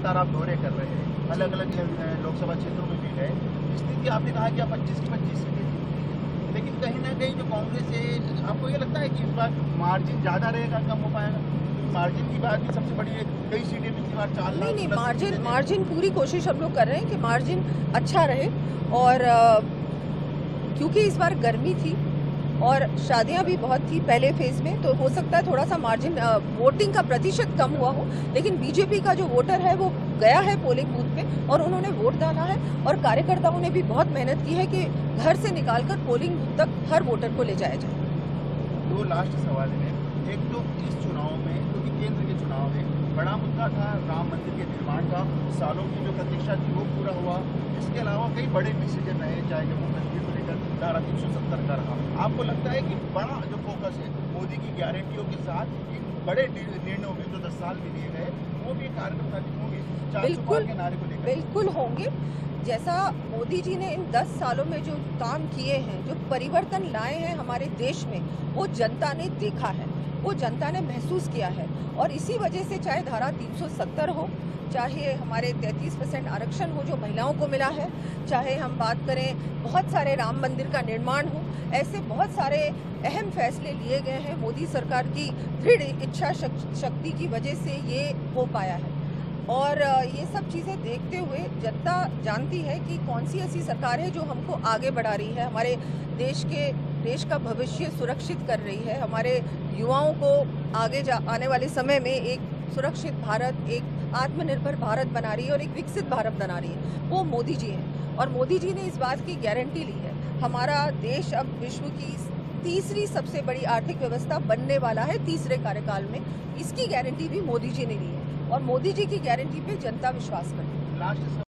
लगातार आप दौरे कर रहे हैं, अलग अलग लोकसभा क्षेत्रों में भी गए। स्थिति आपने कहा कि आप 25 की 25 सीटें जीतेंगे, लेकिन कहीं ना कहीं जो कांग्रेस है, आपको ये लगता है कि इस बार मार्जिन ज़्यादा रहेगा, कम हो पाएगा? मार्जिन की बात भी सबसे बड़ी है, कई सीटें पिछली बार 4 लाख नहीं, मार्जिन पूरी कोशिश हम लोग कर रहे हैं कि मार्जिन अच्छा रहे। और क्योंकि इस बार गर्मी थी और शादियां भी बहुत थी पहले फेज में, तो हो सकता है थोड़ा सा मार्जिन वोटिंग का प्रतिशत कम हुआ हो, लेकिन बीजेपी का जो वोटर है वो गया है पोलिंग बूथ पे और उन्होंने वोट डाला है। और कार्यकर्ताओं ने भी बहुत मेहनत की है कि घर से निकालकर पोलिंग बूथ तक हर वोटर को ले जाया जाए। 2 लास्ट सवाल है। एक तो इस चुनाव में, क्योंकि केंद्र के चुनाव में बड़ा मुद्दा था राम मंदिर के निर्माण का, सालों की जो प्रतीक्षा थी वो पूरा हुआ। इसके अलावा कई बड़े डिसीजन रहे, चाहे जम्मू कश्मीर को लेकर धारा 370 का रहा। आपको लगता है कि बड़ा जो फोकस है मोदी की गारंटियों के साथ इन बड़े निर्णयों में जो 10 साल में लिए गए, वो भी कार्यकर्ता होंगे 400 पार के नारे को लेकर? बिल्कुल होंगे। जैसा मोदी जी ने इन 10 सालों में जो काम किए हैं, जो परिवर्तन लाए हैं हमारे देश में, वो जनता ने देखा है, वो जनता ने महसूस किया है। और इसी वजह से चाहे धारा 370 हो, चाहे हमारे 33% आरक्षण हो जो महिलाओं को मिला है, चाहे हम बात करें बहुत सारे राम मंदिर का निर्माण हो, ऐसे बहुत सारे अहम फैसले लिए गए हैं। मोदी सरकार की दृढ़ इच्छा शक्ति की वजह से ये हो पाया है। और ये सब चीज़ें देखते हुए जनता जानती है कि कौन सी ऐसी सरकार है जो हमको आगे बढ़ा रही है, हमारे देश का भविष्य सुरक्षित कर रही है, हमारे युवाओं को आने वाले समय में एक सुरक्षित भारत, एक आत्मनिर्भर भारत बना रही है और एक विकसित भारत बना रही है। वो मोदी जी हैं और मोदी जी ने इस बात की गारंटी ली है। हमारा देश अब विश्व की तीसरी सबसे बड़ी आर्थिक व्यवस्था बनने वाला है तीसरे कार्यकाल में। इसकी गारंटी भी मोदी जी ने ली है और मोदी जी की गारंटी पे जनता विश्वास करती है।